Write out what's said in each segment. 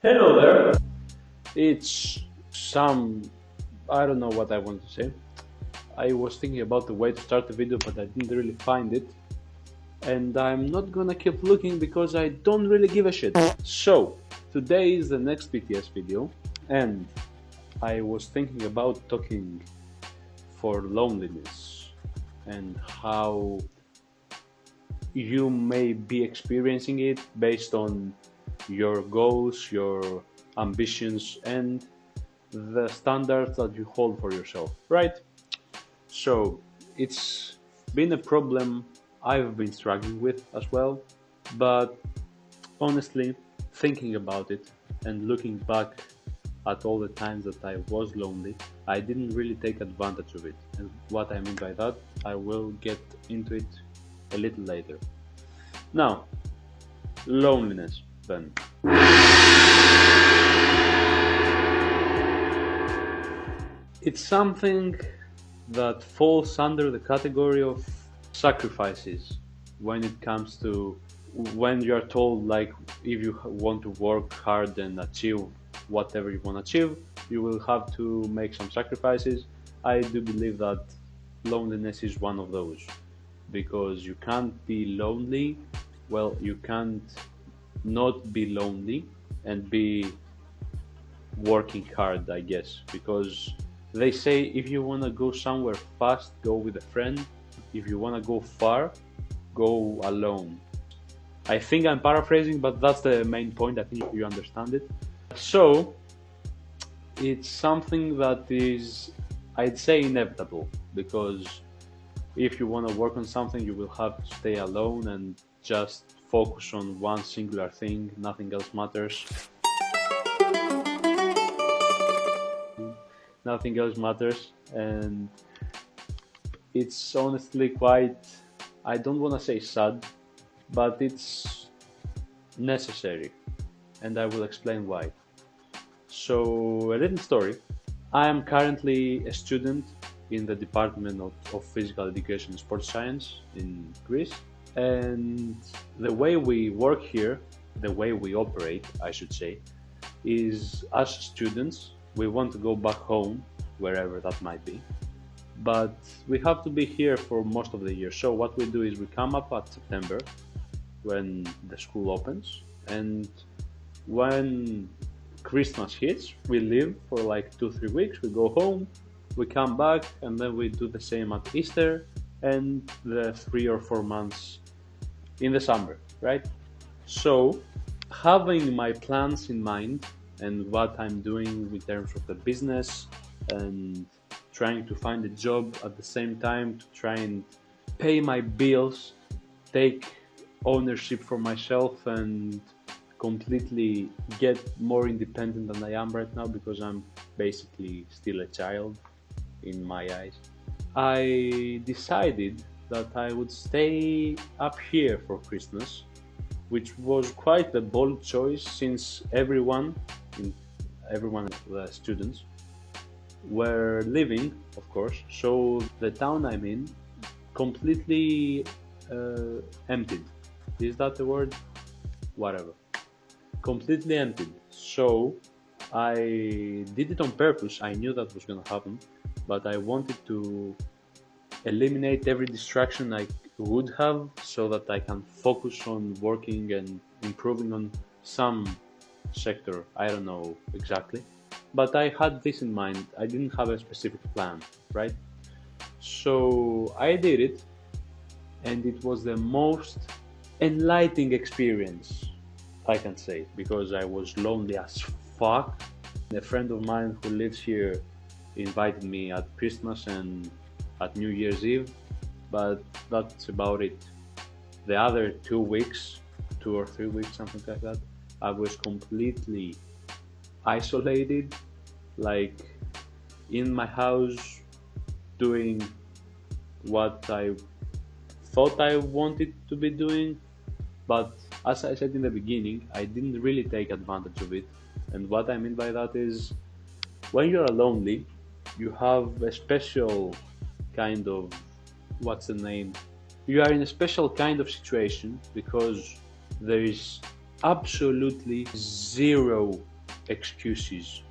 Hello there. It's some, I don't know what I want to say. I was thinking about the way to start the video, but I didn't really find it. And I'm not gonna keep looking because I don't really give a shit. So, today is the next PTS video, and I was thinking about talking for loneliness and how you may be experiencing it based on your goals, your ambitions, and the standards that you hold for yourself, right? So it's been a problem I've been struggling with as well, but honestly, thinking about it and looking back at all the times that I was lonely, I didn't really take advantage of it. And what I mean by that, I will get into it a little later. Now, loneliness then. It's something that falls under the category of sacrifices when it comes to when you're told, like, if you want to work hard and achieve whatever you want to achieve, you will have to make some sacrifices. I do believe that loneliness is one of those, because you can't be lonely, well, you can't not be lonely and be working hard, I guess, because they say if you want to go somewhere fast, go with a friend. If you want to go far, go alone. I think I'm paraphrasing, but that's the main point. I think you understand it. So, it's something that is, I'd say, inevitable, because if you want to work on something, you will have to stay alone and just focus on one singular thing, nothing else matters. Nothing else matters, and it's honestly quite, I don't want to say sad, but it's necessary, and I will explain why. So, a little story. I am currently a student in the Department of Physical Education and Sports Science in Greece, and the way we work here, the way we operate, I should say, is as students, we want to go back home, wherever that might be, but we have to be here for most of the year. So what we do is we come up at September when the school opens, and when Christmas hits, we leave for like 2-3 weeks, we go home, we come back, and then we do the same at Easter and the 3 or 4 months in the summer, right? So, having my plans in mind and what I'm doing in terms of the business and trying to find a job at the same time to try and pay my bills, take ownership for myself, and completely get more independent than I am right now, because I'm basically still a child in my eyes. I decided that I would stay up here for Christmas, which was quite a bold choice since everyone, the students, were leaving, of course. So the town I'm in completely emptied. Is that the word? Whatever. Completely emptied. So I did it on purpose. I knew that was gonna happen, but I wanted to eliminate every distraction I would have so that I can focus on working and improving on some sector. I don't know exactly, but I had this in mind. I didn't have a specific plan, right? So I did it, and it was the most enlightening experience, I can say, because I was lonely as fuck. A friend of mine who lives here invited me at Christmas and at New Year's Eve, but that's about it. The other 2 weeks, 2 or 3 weeks, something like that, I was completely isolated, like in my house, doing what I thought I wanted to be doing. But as I said in the beginning, I didn't really take advantage of it. And what I mean by that is, when you're lonely, you have a special kind of, what's the name? You are in a special kind of situation because there is absolutely zero excuses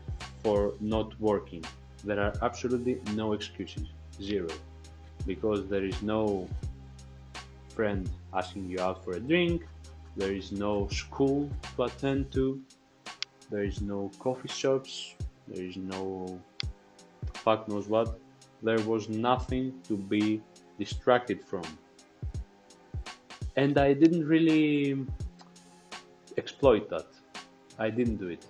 for not working. There are absolutely no excuses, zero, because there is no friend asking you out for a drink, there is no school to attend to, there is no coffee shops, there is no fuck knows what. There was nothing to be distracted from. And I didn't really exploit that. I didn't do it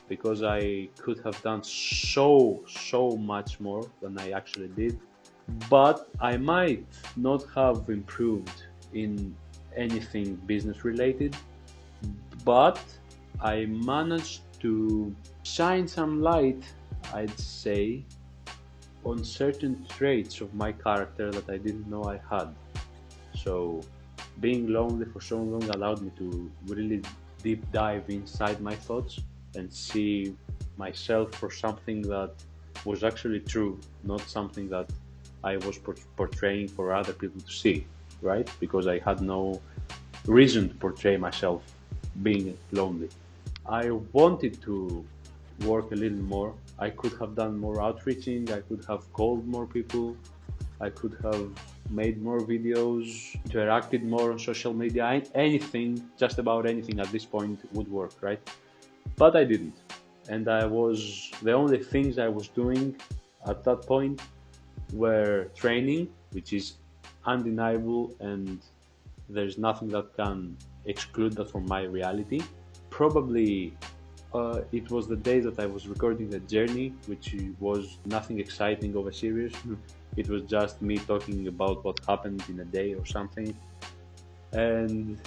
because I could have done so much more than I actually did. But I might not have improved in anything business related, but I managed to shine some light, I'd say, on certain traits of my character that I didn't know I had. So being lonely for so long allowed me to really deep dive inside my thoughts and see myself for something that was actually true, not something that I was portraying for other people to see, right? Because I had no reason to portray myself being lonely. I wanted to work a little more. I could have done more outreaching, I could have called more people, I could have made more videos, interacted more on social media, anything, just about anything at this point would work, right? But I didn't. And the only things I was doing at that point were training, which is undeniable and there's nothing that can exclude that from my reality. Probably it was the day that I was recording the journey, which was nothing exciting or serious. It was just me talking about what happened in a day or something. And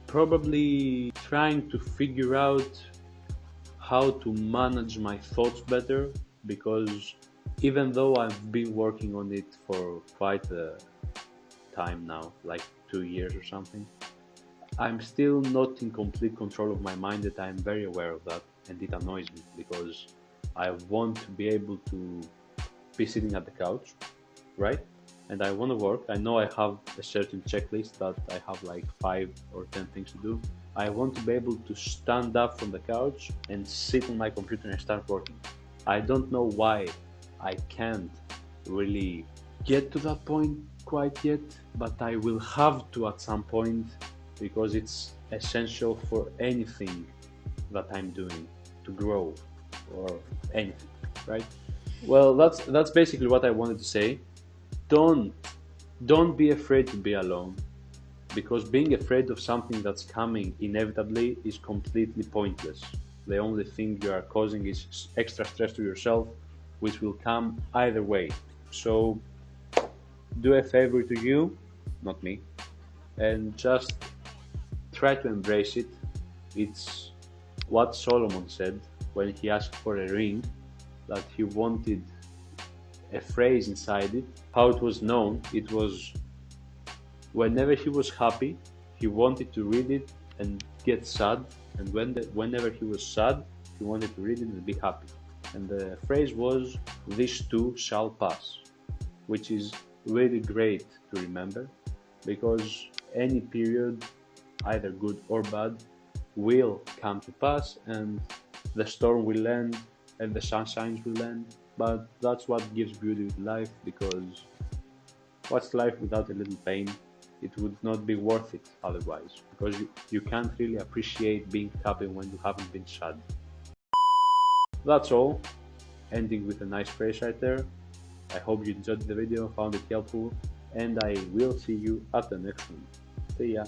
probably trying to figure out how to manage my thoughts better, because even though I've been working on it for quite a time now, like 2 years or something, I'm still not in complete control of my mind. That I'm very aware of that, and it annoys me because I want to be able to be sitting at the couch, right? And I want to work. I know I have a certain checklist that I have like 5 or 10 things to do. I want to be able to stand up from the couch and sit on my computer and start working. I don't know why I can't really get to that point quite yet, but I will have to at some point, because it's essential for anything that I'm doing to grow or anything, right? Well, that's basically what I wanted to say. Don't be afraid to be alone, because being afraid of something that's coming inevitably is completely pointless. The only thing you are causing is extra stress to yourself, which will come either way. So do a favor to you, not me, and just try to embrace it. It's what Solomon said when he asked for a ring, that he wanted a phrase inside it. How it was known, it was whenever he was happy, he wanted to read it and get sad, and whenever he was sad, he wanted to read it and be happy. And the phrase was, "This too shall pass," which is really great to remember, because any period, either good or bad, will come to pass, and the storm will end and the sunshine will end. But that's what gives beauty to life, because what's life without a little pain? It would not be worth it otherwise, because you can't really appreciate being happy when you haven't been sad. That's all, ending with a nice phrase right there. I hope you enjoyed the video, found it helpful, and I will see you at the next one. See ya.